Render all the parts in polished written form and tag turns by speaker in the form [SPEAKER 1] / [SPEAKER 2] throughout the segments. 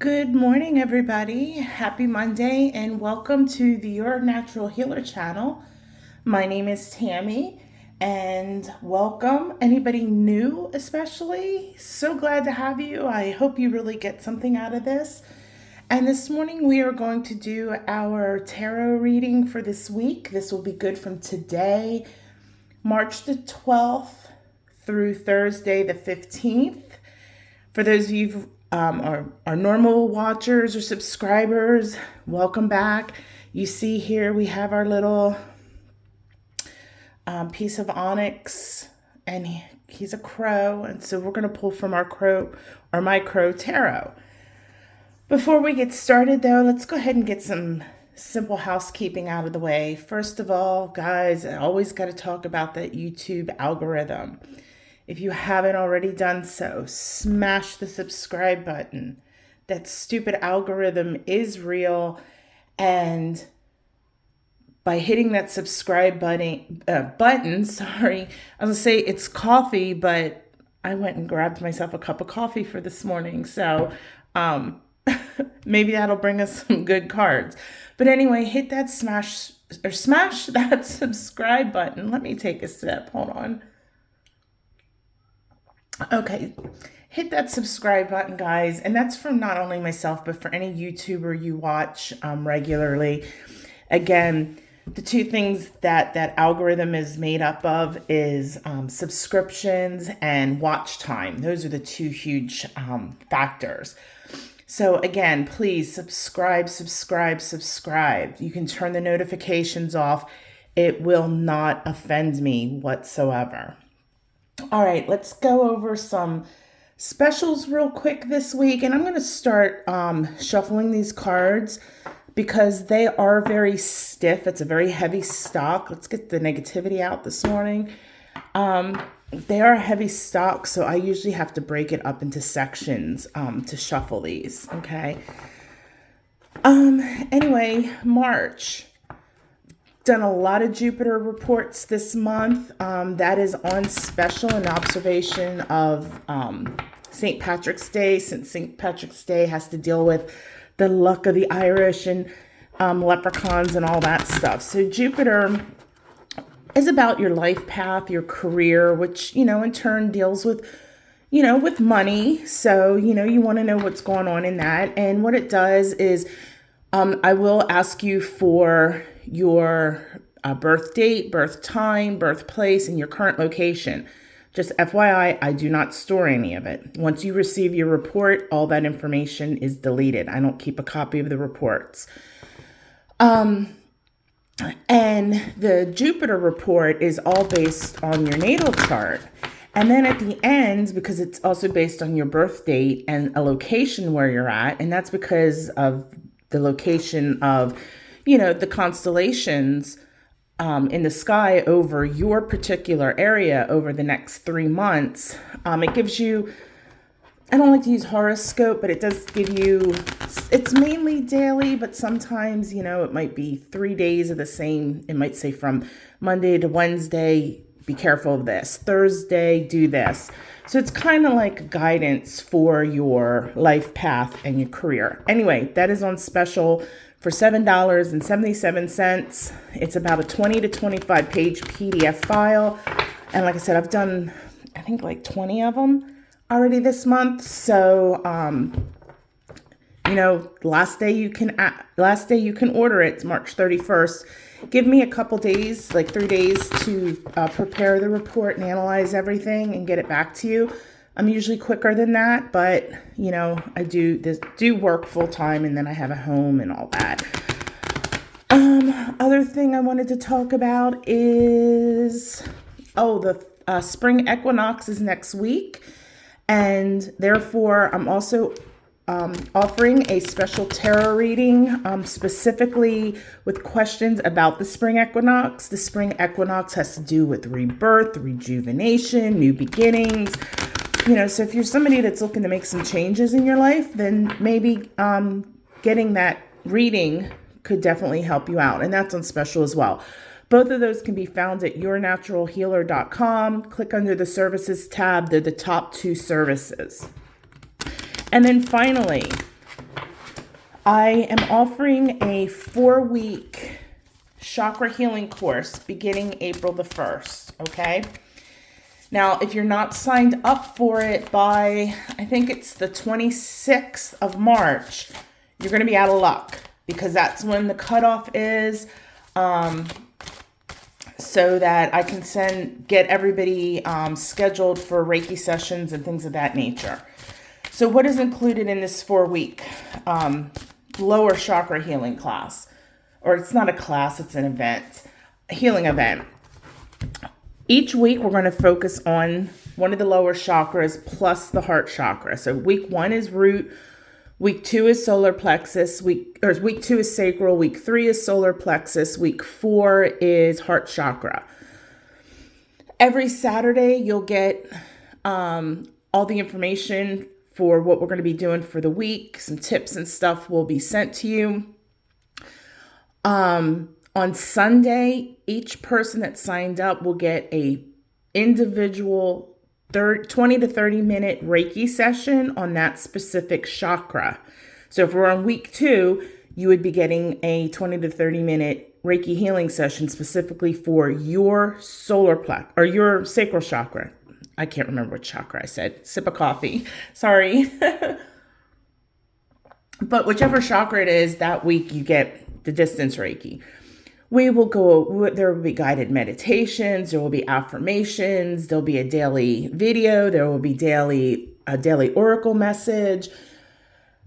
[SPEAKER 1] Good morning, everybody. Happy Monday, and welcome to the Your Natural Healer channel. My name is Tammy, and welcome. Anybody new, especially? So glad to have you. I hope you really get something out of this. And this morning, we are going to do our tarot reading for this week. This will be good from today, March the 12th, through Thursday the 15th. For those of you our normal watchers or subscribers, welcome back. You see here we have our little piece of onyx, and he's a crow, and so we're going to pull from our crow or my crow tarot. Before we get started, though, let's go ahead and get some simple housekeeping out of the way. First of all, guys, I always got to talk about that YouTube algorithm. If you haven't already done so, smash the subscribe button. That stupid algorithm is real, and by hitting that subscribe button, I was gonna say it's coffee, but I went and grabbed myself a cup of coffee for this morning, so maybe that'll bring us some good cards. But anyway, hit that smash that subscribe button. Let me take a sip. Hold on. Okay, hit that subscribe button, guys, and that's for not only myself, but for any YouTuber you watch regularly. Again, the two things that algorithm is made up of is subscriptions and watch time. Those are the two huge factors. So again, please subscribe. You can turn the notifications off. It will not offend me whatsoever. All right, let's go over some specials real quick this week. And I'm going to start shuffling these cards because they are very stiff. It's a very heavy stock. Let's get the negativity out this morning. They are a heavy stock, so I usually have to break it up into sections to shuffle these, okay? Anyway, March. Done a lot of Jupiter reports this month. That is on special in observation of St. Patrick's Day, since St. Patrick's Day has to deal with the luck of the Irish and leprechauns and all that stuff. So Jupiter is about your life path, your career, which, in turn deals with, with money. So, you want to know what's going on in that. And what it does is I will ask you for your birth date, birth time, birthplace, and your current location. Just FYI, I do not store any of it. Once you receive your report, all that information is deleted. I don't keep a copy of the reports. And the Jupiter report is all based on your natal chart. And then at the end, because it's also based on your birth date and a location where you're at, and that's because of the location of the constellations in the sky over your particular area over the next 3 months. It gives you, I don't like to use horoscope, but it does give you, it's mainly daily, but sometimes, it might be 3 days of the same. It might say from Monday to Wednesday, be careful of this. Thursday, do this. So it's kind of like guidance for your life path and your career. Anyway, that is on special for $7.77. It's about a 20 to 25 page PDF file. And like I said, I've done, I think like 20 of them already this month. So, last day you can order it. It's March 31st. Give me a couple days, like 3 days to prepare the report and analyze everything and get it back to you. I'm usually quicker than that, but I do work full time, and then I have a home and all that. Other thing I wanted to talk about is, the spring equinox is next week, and therefore I'm also offering a special tarot reading specifically with questions about the spring equinox. The spring equinox has to do with rebirth, rejuvenation, new beginnings. So if you're somebody that's looking to make some changes in your life, then maybe getting that reading could definitely help you out. And that's on special as well. Both of those can be found at yournaturalhealer.com. Click under the services tab. They're the top 2 services. And then finally, I am offering a 4-week chakra healing course beginning April the 1st, okay? Now, if you're not signed up for it by, I think it's the 26th of March, you're going to be out of luck because that's when the cutoff is, so that I can get everybody scheduled for Reiki sessions and things of that nature. So what is included in this 4-week lower chakra healing class? Or it's not a class, it's an event, a healing event. Each week we're going to focus on one of the lower chakras plus the heart chakra. So week 1 is root, week 2 is solar plexus, week 2 is sacral, week 3 is solar plexus, week 4 is heart chakra. Every Saturday you'll get all the information for what we're going to be doing for the week. Some tips and stuff will be sent to you. On Sunday, each person that signed up will get a individual 20 to 30 minute Reiki session on that specific chakra. So if we're on week 2, you would be getting a 20 to 30 minute Reiki healing session specifically for your solar plex or your sacral chakra. I can't remember what chakra I said. Sip of coffee. Sorry. But whichever chakra it is, that week you get the distance Reiki. There will be guided meditations, there will be affirmations, there'll be a daily video, there will be a daily oracle message.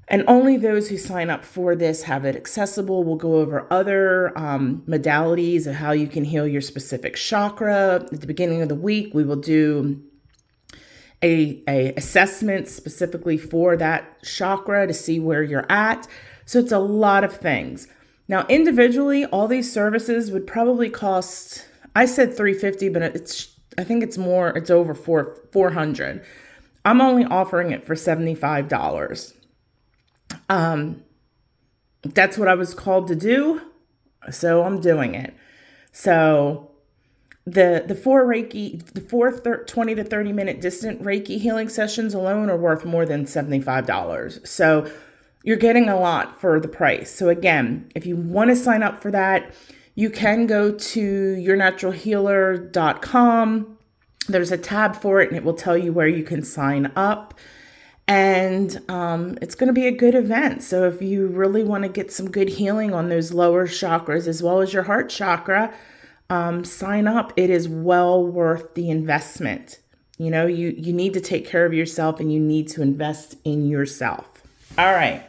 [SPEAKER 1] And only those who sign up for this have it accessible. We'll go over other modalities of how you can heal your specific chakra. At the beginning of the week, we will do a assessment specifically for that chakra to see where you're at. So it's a lot of things. Now, individually, all these services would probably cost, I said $350, but I think it's more, it's over $400. I'm only offering it for $75. That's what I was called to do, so I'm doing it. So the four 20 to 30 minute distant Reiki healing sessions alone are worth more than $75. So you're getting a lot for the price. So again, if you want to sign up for that, you can go to yournaturalhealer.com. There's a tab for it and it will tell you where you can sign up. And it's going to be a good event. So if you really want to get some good healing on those lower chakras as well as your heart chakra, sign up. It is well worth the investment. You know, you need to take care of yourself and you need to invest in yourself. All right.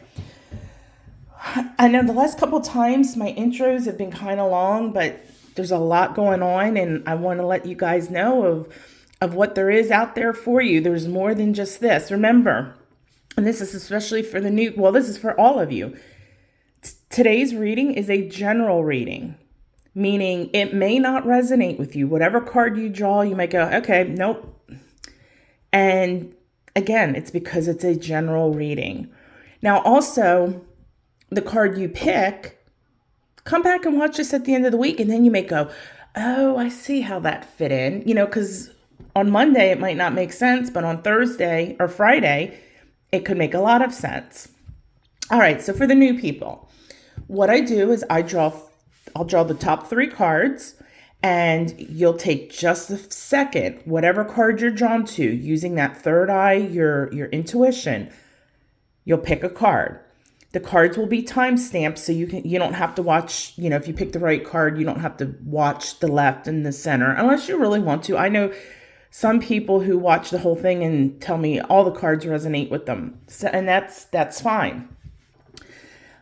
[SPEAKER 1] I know the last couple times my intros have been kind of long, but there's a lot going on and I want to let you guys know of what there is out there for you. There's more than just this. Remember, and this is especially for this is for all of you. Today's reading is a general reading, meaning it may not resonate with you. Whatever card you draw, you might go, okay, nope. And again, it's because it's a general reading. Now, also, the card you pick, come back and watch this at the end of the week, and then you may go, oh, I see how that fit in. You know, because on Monday, it might not make sense, but on Thursday or Friday, it could make a lot of sense. All right, so for the new people, what I do is I'll draw the top 3 cards, and you'll take just a second, whatever card you're drawn to, using that third eye, your intuition, you'll pick a card. The cards will be time stamped, so you don't have to watch, you know, if you pick the right card, you don't have to watch the left and the center unless you really want to. I know some people who watch the whole thing and tell me all the cards resonate with them. So, and that's fine.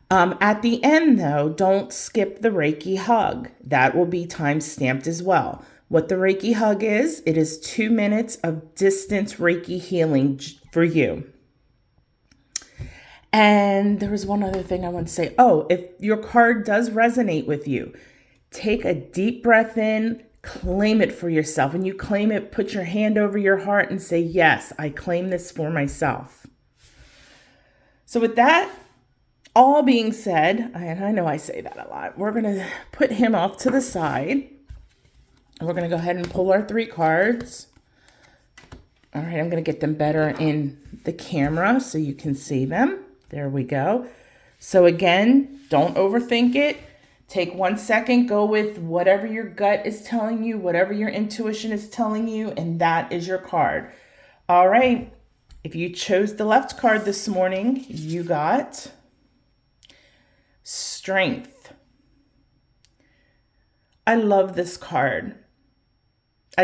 [SPEAKER 1] At the end, though, don't skip the Reiki Hug. That will be time stamped as well. What the Reiki Hug is, it is 2 minutes of distance Reiki healing for you. And there was one other thing I want to say. Oh, if your card does resonate with you, take a deep breath in, claim it for yourself. When you claim it, put your hand over your heart and say, yes, I claim this for myself. So with that all being said, and I know I say that a lot, we're going to put him off to the side. And we're going to go ahead and pull our 3 cards. All right, I'm going to get them better in the camera so you can see them. There we go. So again, don't overthink it. Take 1 second, go with whatever your gut is telling you, whatever your intuition is telling you, and that is your card. All right. If you chose the left card this morning, you got Strength. I love this card. I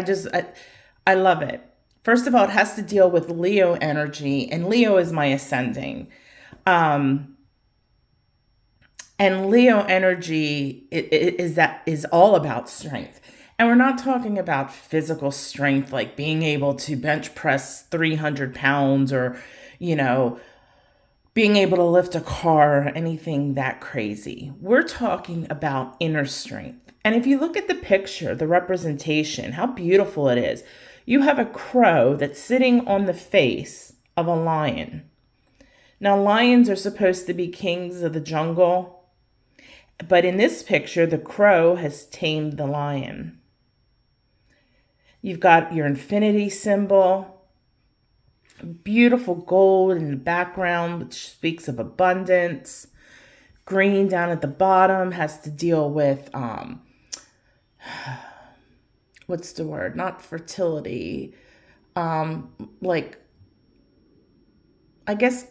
[SPEAKER 1] love it. First of all, it has to deal with Leo energy, and Leo is my ascending. And Leo energy is all about strength. And we're not talking about physical strength, like being able to bench press 300 pounds or, being able to lift a car or anything that crazy. We're talking about inner strength. And if you look at the picture, the representation, how beautiful it is. You have a crow that's sitting on the face of a lion. Now, lions are supposed to be kings of the jungle. But in this picture, the crow has tamed the lion. You've got your infinity symbol, beautiful gold in the background, which speaks of abundance. Green down at the bottom has to deal with, what's the word? Not fertility. I guess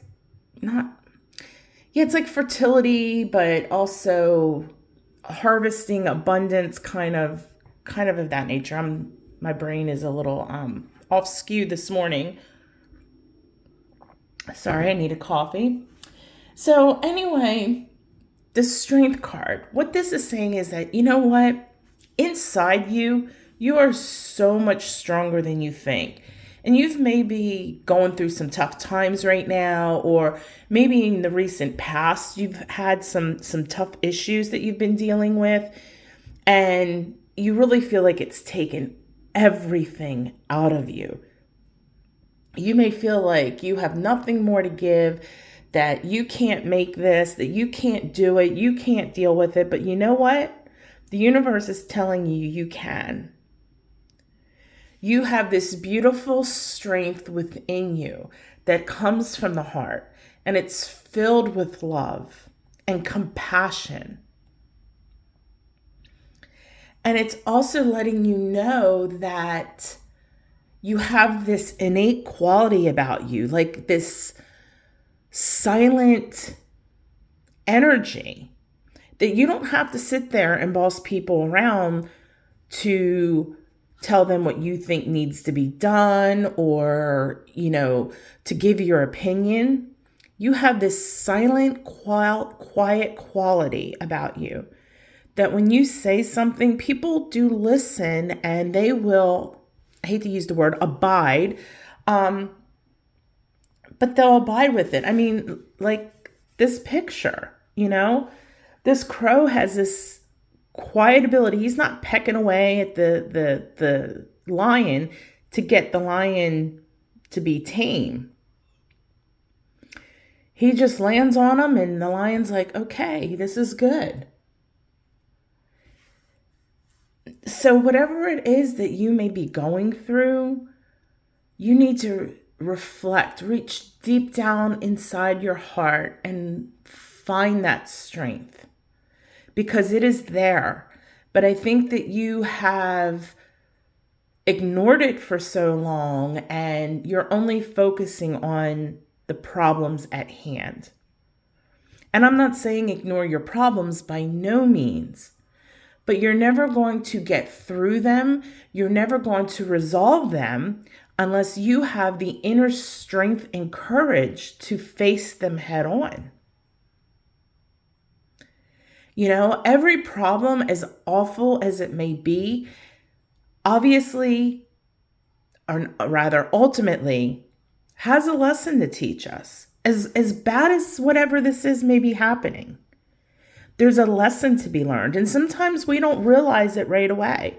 [SPEAKER 1] not. Yeah, it's like fertility, but also harvesting abundance, kind of that nature. My brain is a little off skew this morning. Sorry, I need a coffee. So anyway, the strength card. What this is saying is that, you know what? Inside you, you are so much stronger than you think. And you've maybe going through some tough times right now, or maybe in the recent past, you've had some tough issues that you've been dealing with, and you really feel like it's taken everything out of you. You may feel like you have nothing more to give, that you can't make this, that you can't do it, you can't deal with it. But you know what? The universe is telling you you can. You have this beautiful strength within you that comes from the heart, and it's filled with love and compassion. And it's also letting you know that you have this innate quality about you, like this silent energy that you don't have to sit there and boss people around to tell them what you think needs to be done, or, to give your opinion. You have this silent, quiet quality about you that when you say something, people do listen, and they will, I hate to use the word abide, but they'll abide with it. I mean, like this picture, this crow has this quiet ability. He's not pecking away at the lion to get the lion to be tame. He just lands on him, and the lion's like, okay, this is good. So whatever it is that you may be going through, you need to reflect, reach deep down inside your heart and find that strength, because it is there. But I think that you have ignored it for so long, and you're only focusing on the problems at hand. And I'm not saying ignore your problems, by no means, but you're never going to get through them. You're never going to resolve them unless you have the inner strength and courage to face them head on. Every problem, as awful as it may be, obviously, or rather ultimately, has a lesson to teach us. As bad as whatever this is may be happening, there's a lesson to be learned. And sometimes we don't realize it right away.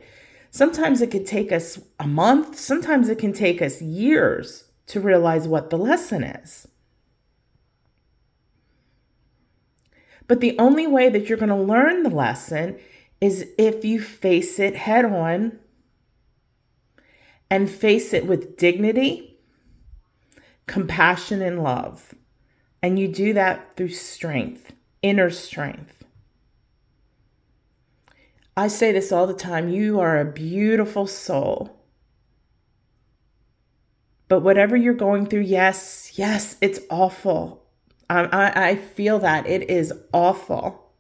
[SPEAKER 1] Sometimes it could take us a month. Sometimes it can take us years to realize what the lesson is. But the only way that you're going to learn the lesson is if you face it head on, and face it with dignity, compassion, and love. And you do that through strength. inner strength. I say this all the time. You are a beautiful soul. But whatever you're going through, yes, it's awful. I feel that. It is awful.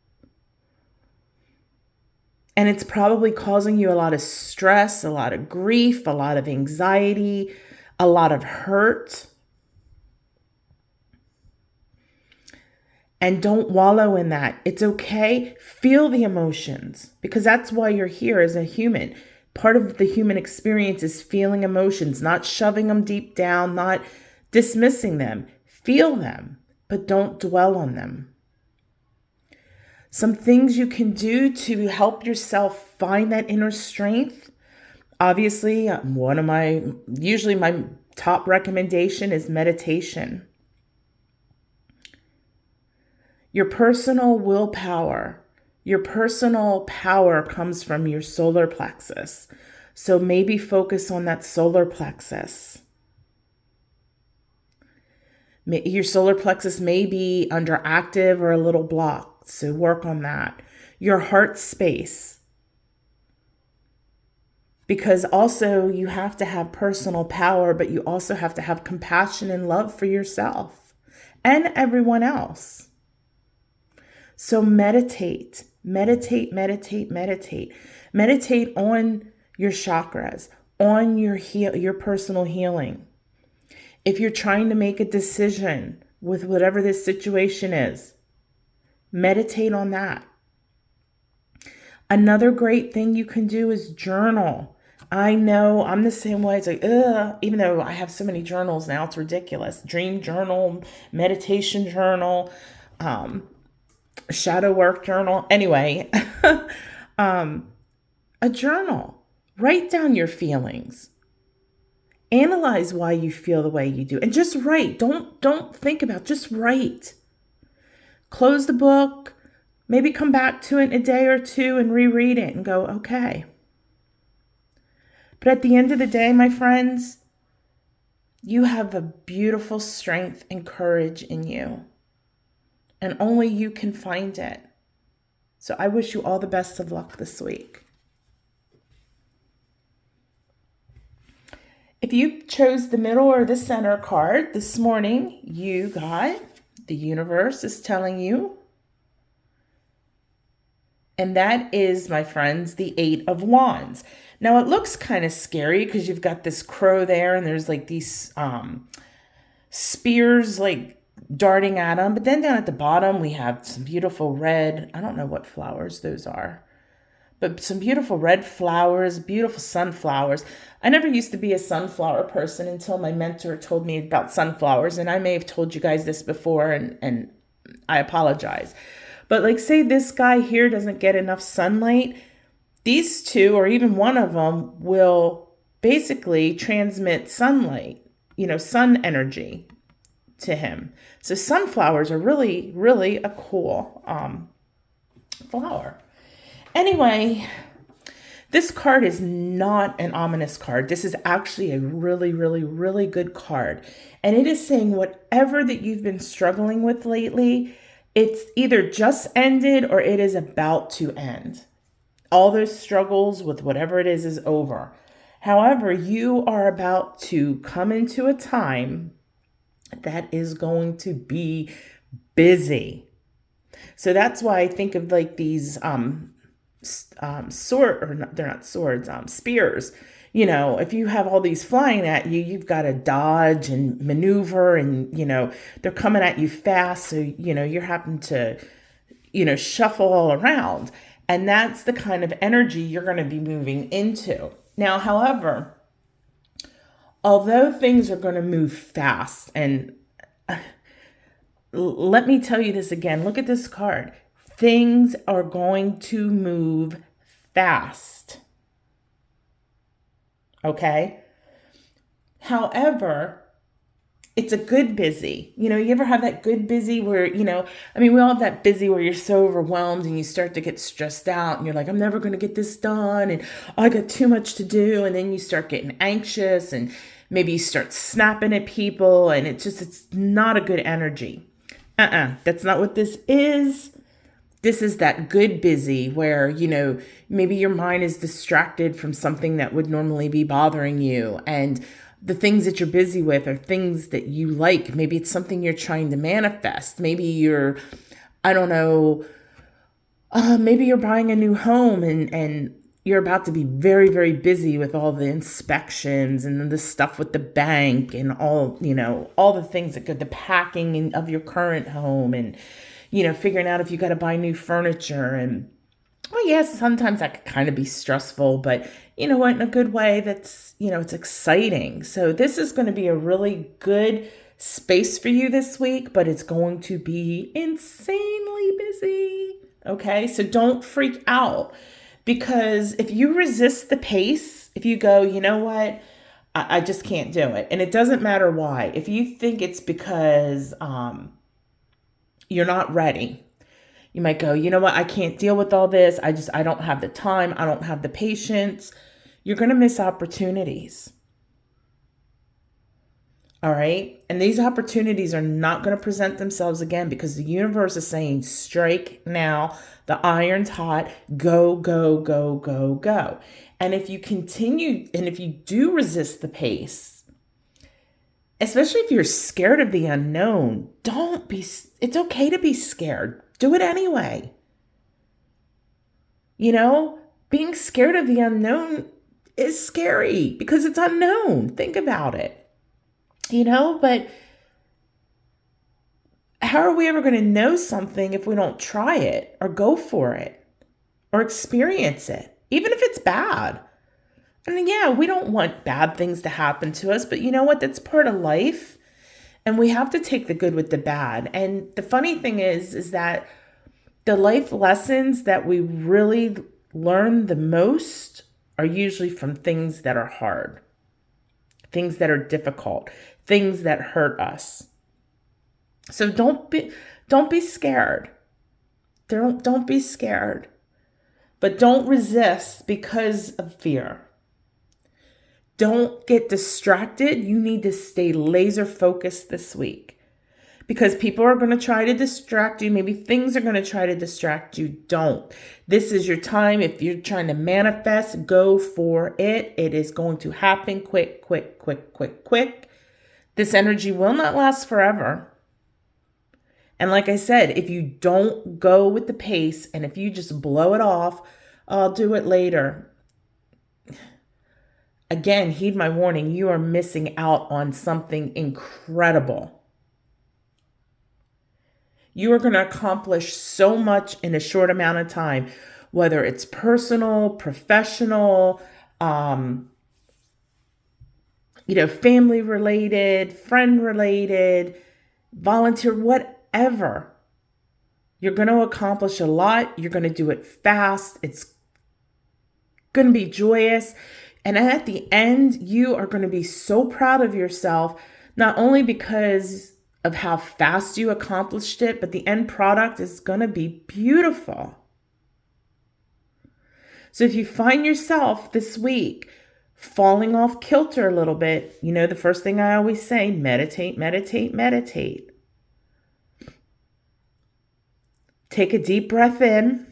[SPEAKER 1] And it's probably causing you a lot of stress, a lot of grief, a lot of anxiety, a lot of hurt. And don't wallow in that. It's okay. Feel the emotions, because that's why you're here as a human. Part of the human experience is feeling emotions, not shoving them deep down, not dismissing them. Feel them, but don't dwell on them. Some things you can do to help yourself find that inner strength. Obviously, usually my top recommendation is meditation. Your personal willpower, your personal power comes from your solar plexus. So maybe focus on that solar plexus. Your solar plexus may be underactive or a little blocked, so work on that. Your heart space. Because also you have to have personal power, but you also have to have compassion and love for yourself and everyone else. So meditate on your chakras, on your personal healing. If you're trying to make a decision with whatever this situation is, meditate on that. Another great thing you can do is journal. I know I'm the same way. It's like, even though I have so many journals now, it's ridiculous. Dream journal, meditation journal, shadow work journal. Anyway, a journal. Write down your feelings. Analyze why you feel the way you do, and just write. Don't think about, just write. Close the book, maybe come back to it in a day or two and reread it and go, okay. But at the end of the day, my friends, you have a beautiful strength and courage in you, and only you can find it. So I wish you all the best of luck this week. If you chose the middle or the center card this morning, you got the universe is telling you. And that is, my friends, the 8 of Wands. Now it looks kind of scary because you've got this crow there and there's like these spears like darting at them. But then down at the bottom, we have some beautiful red, I don't know what flowers those are, but some beautiful red flowers, beautiful sunflowers. I never used to be a sunflower person until my mentor told me about sunflowers. And I may have told you guys this before, and I apologize. But like, say this guy here doesn't get enough sunlight. These two, or even one of them, will basically transmit sunlight, sun energy to him. So sunflowers are really, really a cool flower. Anyway, this card is not an ominous card. This is actually a really, really, really good card. And it is saying whatever that you've been struggling with lately, it's either just ended or it is about to end. All those struggles with whatever it is over. However, you are about to come into a time that is going to be busy. So that's why I think of like these they're not swords, spears. If you have all these flying at you, you've got to dodge and maneuver, and they're coming at you fast, so you're having to shuffle all around. And that's the kind of energy you're going to be moving into. Now, however, although things are going to move fast, and let me tell you this again, look at this card. Things are going to move fast. Okay? However, it's a good busy. You ever have that good busy where, we all have that busy where you're so overwhelmed and you start to get stressed out and you're like, I'm never going to get this done. And I got too much to do. And then you start getting anxious and maybe you start snapping at people, and it's not a good energy. That's not what this is. This is that good busy where, maybe your mind is distracted from something that would normally be bothering you. And the things that you're busy with are things that you like. Maybe it's something you're trying to manifest. Maybe you're, I don't know, maybe you're buying a new home and you're about to be very, very busy with all the inspections and then the stuff with the bank and all the things that go, the packing of your current home and, figuring out if you got to buy new furniture. And, well, yes, sometimes that could kind of be stressful, but you know what, in a good way, that's, it's exciting. So this is going to be a really good space for you this week, but it's going to be insanely busy. Okay, so don't freak out, because if you resist the pace, if you go, you know what, I just can't do it. And it doesn't matter why. If you think it's because you're not ready, you might go, you know what, I can't deal with all this. I don't have the time. I don't have the patience. You're going to miss opportunities. All right. And these opportunities are not going to present themselves again, because the universe is saying, strike now. The iron's hot. Go, go, go, go, go. And if you continue, and if you do resist the pace, especially if you're scared of the unknown, it's okay to be scared. Do it anyway. Being scared of the unknown is scary because it's unknown. Think about it. But how are we ever going to know something if we don't try it or go for it or experience it, even if it's bad? I mean, yeah, we don't want bad things to happen to us, but you know what? That's part of life. And we have to take the good with the bad. And the funny thing is that the life lessons that we really learn the most are usually from things that are hard, things that are difficult, things that hurt us. So don't be scared. Don't be scared. But don't resist because of fear. Don't get distracted. You need to stay laser focused this week, because people are going to try to distract you. Maybe things are going to try to distract you. Don't. This is your time. If you're trying to manifest, go for it. It is going to happen quick, quick, quick, quick, quick. This energy will not last forever. And like I said, if you don't go with the pace and if you just blow it off, I'll do it later. Again, heed my warning. You are missing out on something incredible. You are going to accomplish so much in a short amount of time, whether it's personal, professional, family related, friend related, volunteer, whatever. You're going to accomplish a lot. You're going to do it fast. It's going to be joyous. And at the end, you are going to be so proud of yourself, not only because of how fast you accomplished it, but the end product is going to be beautiful. So if you find yourself this week falling off kilter a little bit, the first thing I always say, meditate, meditate, meditate. Take a deep breath in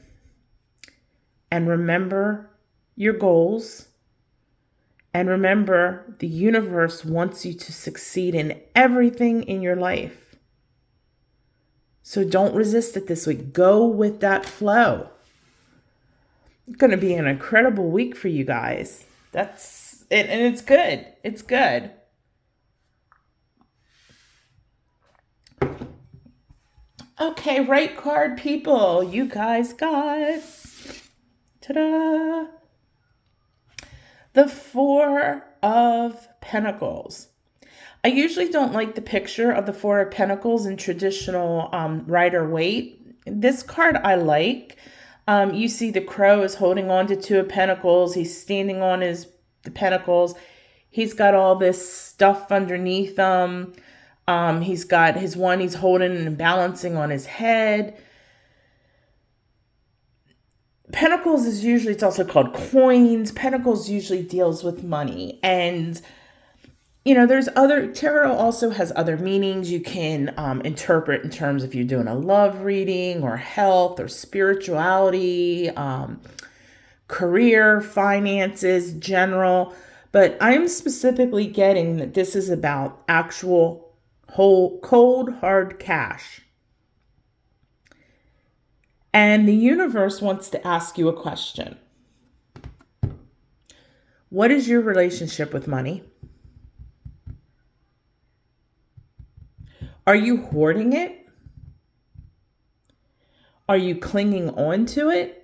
[SPEAKER 1] and remember your goals. And remember, the universe wants you to succeed in everything in your life. So don't resist it this week. Go with that flow. It's going to be an incredible week for you guys. That's it. And it's good. It's good. Okay, right card people. You guys got, ta-da, the Four of Pentacles. I usually don't like the picture of the Four of Pentacles in traditional Rider-Waite. This card I like. You see the crow is holding on to Two of Pentacles. He's standing on the pentacles. He's got all this stuff underneath him. He's got his one he's holding and balancing on his head. Pentacles is usually, it's also called coins. Pentacles usually deals with money. And there's tarot also has other meanings you can interpret in terms if you're doing a love reading or health or spirituality, career, finances, general. But I'm specifically getting that this is about actual whole, cold, hard cash. And the universe wants to ask you a question. What is your relationship with money? Are you hoarding it? Are you clinging on to it?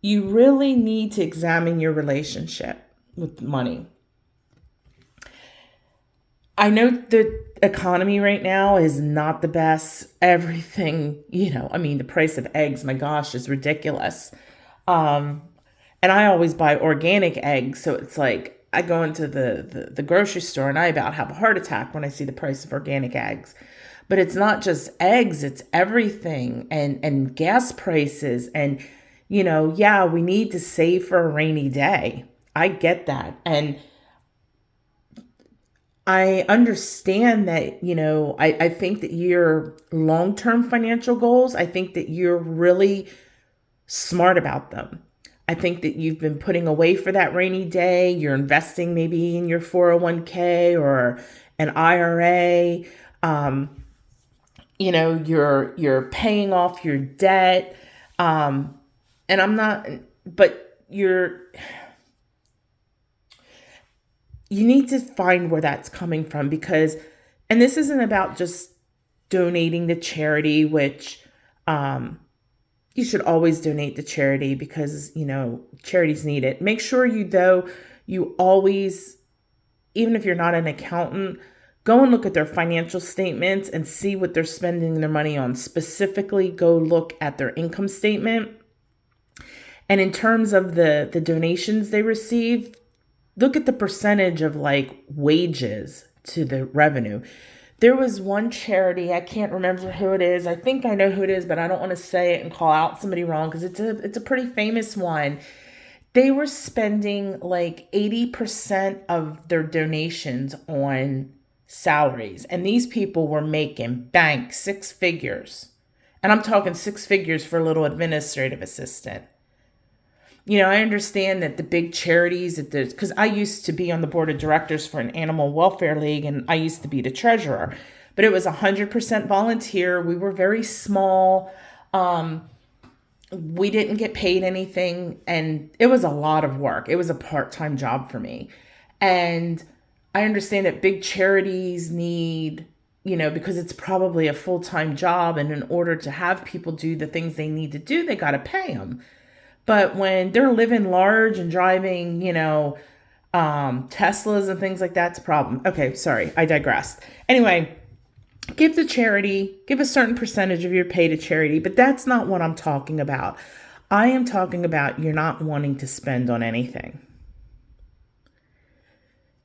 [SPEAKER 1] You really need to examine your relationship with money. I know the economy right now is not the best. Everything, the price of eggs, my gosh, is ridiculous. Um, and I always buy organic eggs. So it's like I go into the grocery store and I about have a heart attack when I see the price of organic eggs. But it's not just eggs, it's everything and gas prices. And, yeah, we need to save for a rainy day. I get that. And I understand that, I think that your long-term financial goals, I think that you're really smart about them. I think that you've been putting away for that rainy day. You're investing maybe in your 401k or an IRA. You're paying off your debt. And I'm not, but you need to find where that's coming from and this isn't about just donating to charity, which you should always donate to charity because, charities need it. Make sure you always, even if you're not an accountant, go and look at their financial statements and see what they're spending their money on. Specifically, go look at their income statement. And in terms of the donations they receive, look at the percentage of wages to the revenue. There was one charity, I can't remember who it is. I think I know who it is, but I don't want to say it and call out somebody wrong because it's a pretty famous one. They were spending 80% of their donations on salaries. And these people were making bank 6 figures. And I'm talking 6 figures for a little administrative assistant. I understand that the big charities, because I used to be on the board of directors for an animal welfare league, and I used to be the treasurer, but it was 100% volunteer. We were very small. We didn't get paid anything, and it was a lot of work. It was a part-time job for me. And I understand that big charities need, because it's probably a full-time job, and in order to have people do the things they need to do, they got to pay them. But when they're living large and driving, Teslas and things like that, it's a problem. Okay, sorry, I digressed. Anyway, give to charity, give a certain percentage of your pay to charity, but that's not what I'm talking about. I am talking about you're not wanting to spend on anything.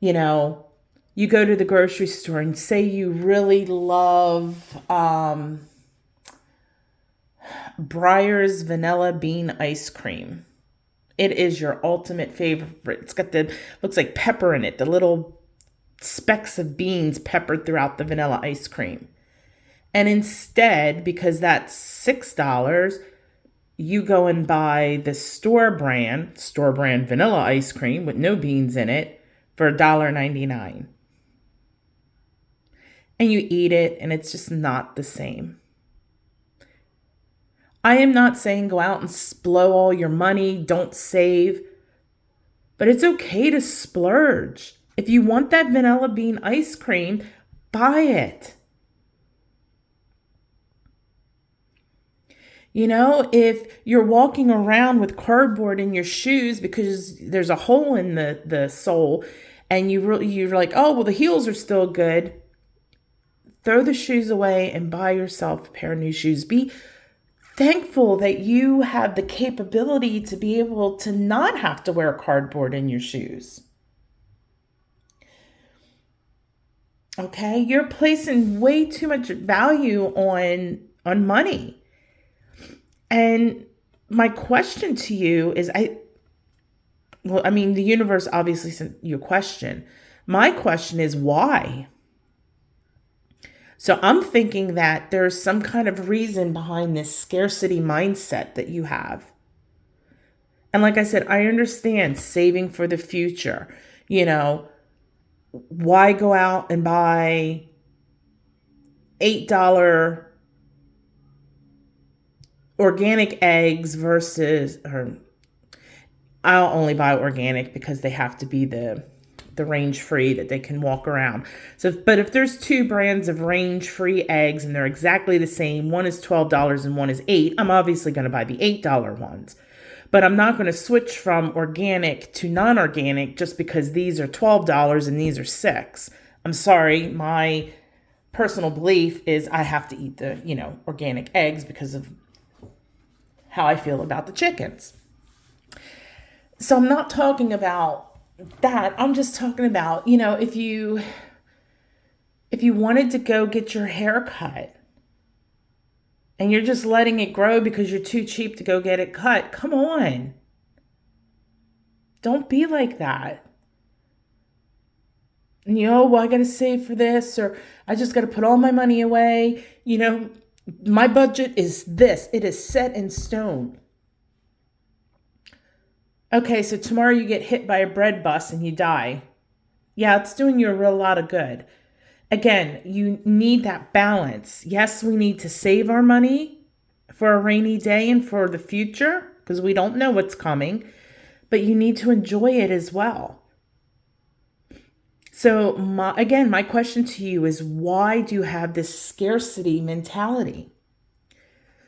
[SPEAKER 1] You go to the grocery store and say you really love Breyer's vanilla bean ice cream. It is your ultimate favorite. It's got looks like pepper in it, the little specks of beans peppered throughout the vanilla ice cream. And instead, because that's $6, you go and buy the store brand vanilla ice cream with no beans in it for $1.99. And you eat it and it's just not the same. I am not saying go out and blow all your money, don't save, but it's okay to splurge. If you want that vanilla bean ice cream, buy it. If you're walking around with cardboard in your shoes because there's a hole in the sole and you're like, oh, well, the heels are still good, throw the shoes away and buy yourself a pair of new shoes. Be thankful that you have the capability to be able to not have to wear cardboard in your shoes. Okay, you're placing way too much value on money. And my question to you is Well, I mean, the universe obviously sent you a question. My question is why? So I'm thinking that there's some kind of reason behind this scarcity mindset that you have. And like I said, I understand saving for the future. You know, why go out and buy $8 organic eggs versus, or I'll only buy organic because they have to be the range free that they can walk around. So, but if there's two brands of range free eggs and they're exactly the same, one is $12 and one is $8, I'm obviously going to buy the $8 ones. But I'm not going to switch from organic to non-organic just because these are $12 and these are $6. I'm sorry, my personal belief is I have to eat the, organic eggs because of how I feel about the chickens. So I'm not talking about that. I'm just talking about, if you wanted to go get your hair cut and you're just letting it grow because you're too cheap to go get it cut, come on. Don't be like that. And well, I got to save for this, or I just got to put all my money away. My budget is this. It is set in stone. Okay, so tomorrow you get hit by a bread bus and you die. Yeah, it's doing you a real lot of good. Again, you need that balance. Yes, we need to save our money for a rainy day and for the future because we don't know what's coming, but you need to enjoy it as well. So my question to you is, why do you have this scarcity mentality?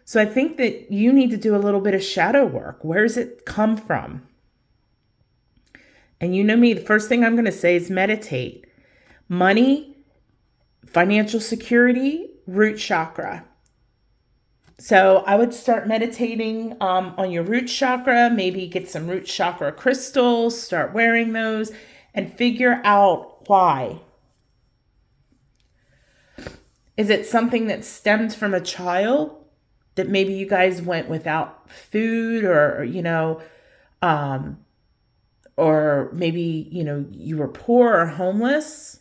[SPEAKER 1] So I think that you need to do a little bit of shadow work. Where does it come from? And you know me, the first thing I'm going to say is meditate. Money, financial security, root chakra. So I would start meditating on your root chakra, maybe get some root chakra crystals, start wearing those, and figure out why. Is it something that stems from a child that maybe you guys went without food or maybe, you were poor or homeless?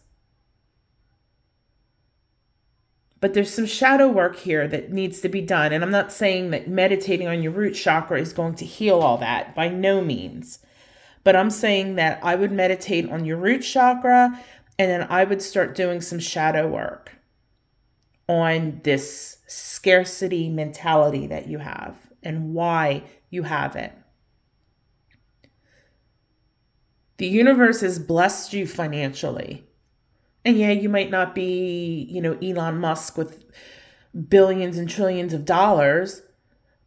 [SPEAKER 1] But there's some shadow work here that needs to be done. And I'm not saying that meditating on your root chakra is going to heal all that, by no means. But I'm saying that I would meditate on your root chakra and then I would start doing some shadow work on this scarcity mentality that you have and why you have it. The universe has blessed you financially. And yeah, you might not be, Elon Musk with billions and trillions of dollars,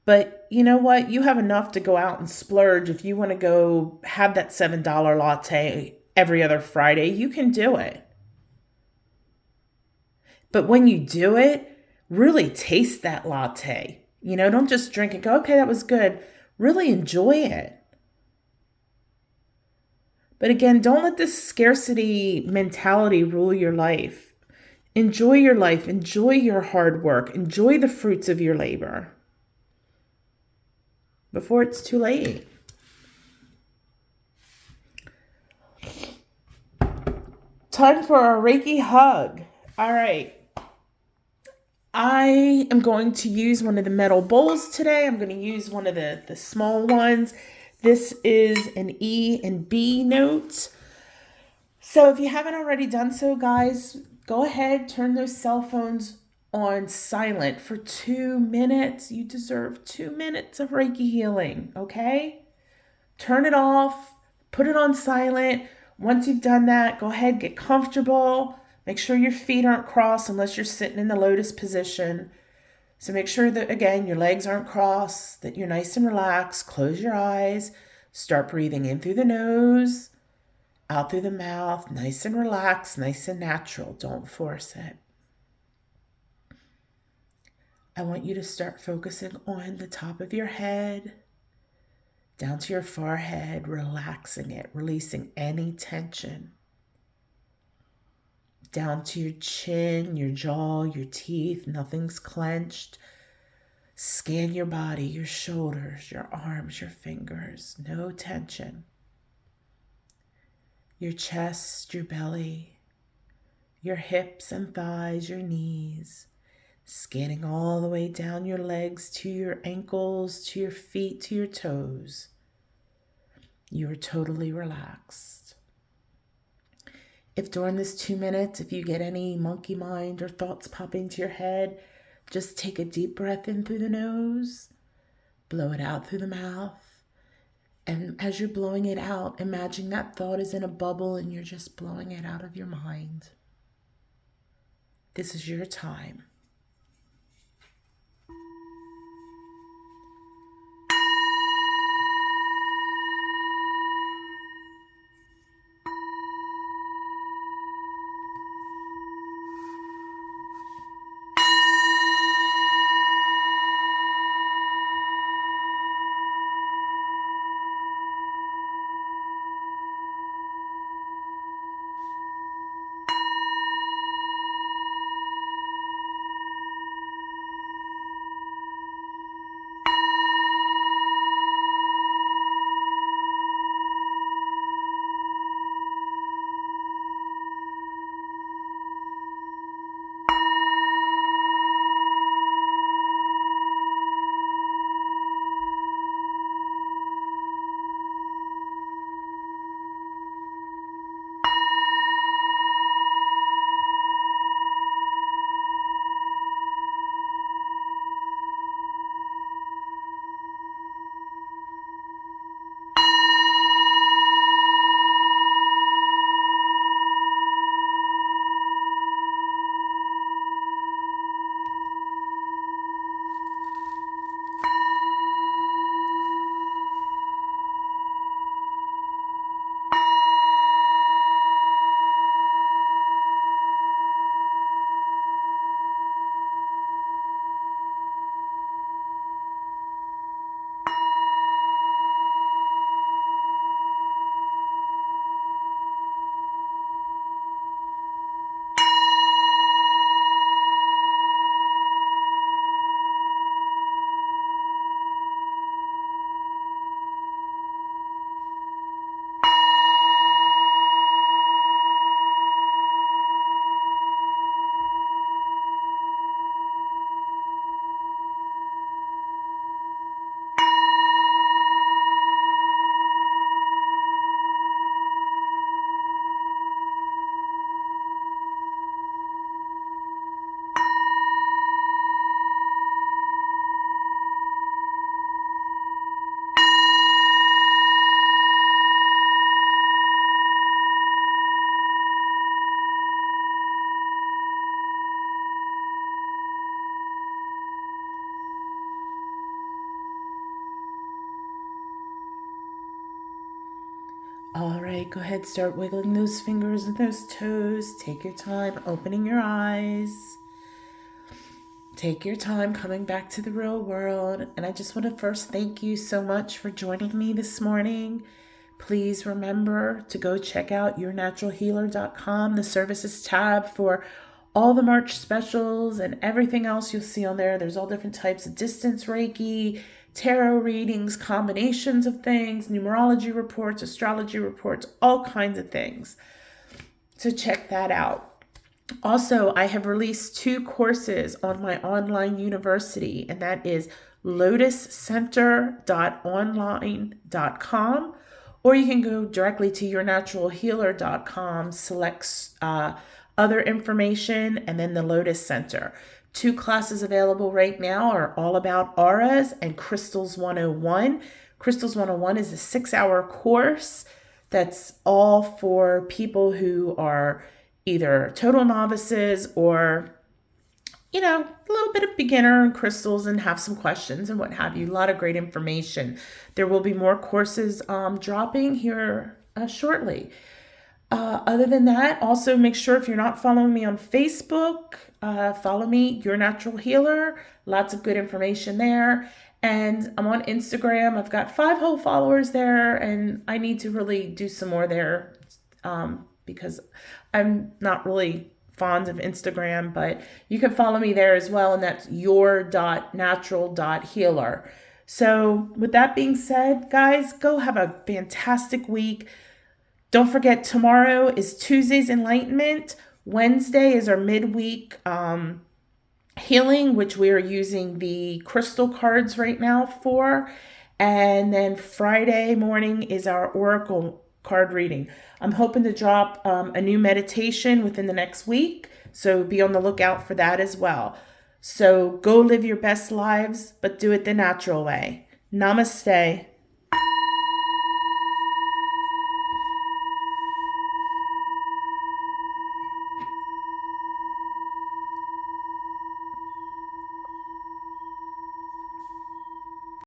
[SPEAKER 1] but you know what? You have enough to go out and splurge. If you want to go have that $7 latte every other Friday, you can do it. But when you do it, really taste that latte. Don't just drink it, go, okay, that was good. Really enjoy it. But again, don't let this scarcity mentality rule your life. Enjoy your life. Enjoy your hard work. Enjoy the fruits of your labor before it's too late. Time for our Reiki hug. All right. I am going to use one of the metal bowls today. I'm going to use one of the small ones. This is an E and B note. So if you haven't already done so, guys, go ahead, turn those cell phones on silent for 2 minutes. You deserve 2 minutes of Reiki healing, okay? Turn it off, put it on silent. Once you've done that, go ahead, get comfortable. Make sure your feet aren't crossed unless you're sitting in the lotus position. So make sure that, again, your legs aren't crossed, that you're nice and relaxed. Close your eyes. Start breathing in through the nose, out through the mouth, nice and relaxed, nice and natural. Don't force it. I want you to start focusing on the top of your head, down to your forehead, relaxing it, releasing any tension. Down to your chin, your jaw, your teeth, nothing's clenched. Scan your body, your shoulders, your arms, your fingers, no tension. your chest, your belly, your hips and thighs, your knees, scanning all the way down your legs to your ankles, to your feet, to your toes. You are totally relaxed. If during this 2 minutes, if you get any monkey mind or thoughts pop into your head, just take a deep breath in through the nose, blow it out through the mouth. And as you're blowing it out, imagine that thought is in a bubble and you're just blowing it out of your mind. This is your time. All right, go ahead, start wiggling those fingers and those toes. Take your time opening your eyes. Take your time coming back to the real world. And I just want to first thank you so much for joining me this morning. Please remember to go check out yournaturalhealer.com, the services tab, for all the March specials and everything else you'll see on there. There's all different types of distance Reiki, tarot readings, combinations of things, numerology reports, astrology reports, all kinds of things. So check that out. Also, I have released 2 courses on my online university, and that is lotuscenter.online.com, or you can go directly to yournaturalhealer.com, select other information, and then the Lotus Center. 2 classes available right now are all about auras and Crystals 101. Crystals 101 is a 6-hour course that's all for people who are either total novices or, a little bit of beginner in crystals and have some questions and what have you. A lot of great information. There will be more courses dropping here shortly. Other than that, also make sure if you're not following me on Facebook, follow me, Your Natural Healer. Lots of good information there. And I'm on Instagram. I've got 5 whole followers there, and I need to really do some more there because I'm not really fond of Instagram, but you can follow me there as well, and that's your.natural.healer. So with that being said, guys, go have a fantastic week. Don't forget, tomorrow is Tuesday's Enlightenment. Wednesday is our midweek healing, which we are using the crystal cards right now for. And then Friday morning is our oracle card reading. I'm hoping to drop a new meditation within the next week, so be on the lookout for that as well. So go live your best lives, but do it the natural way. Namaste.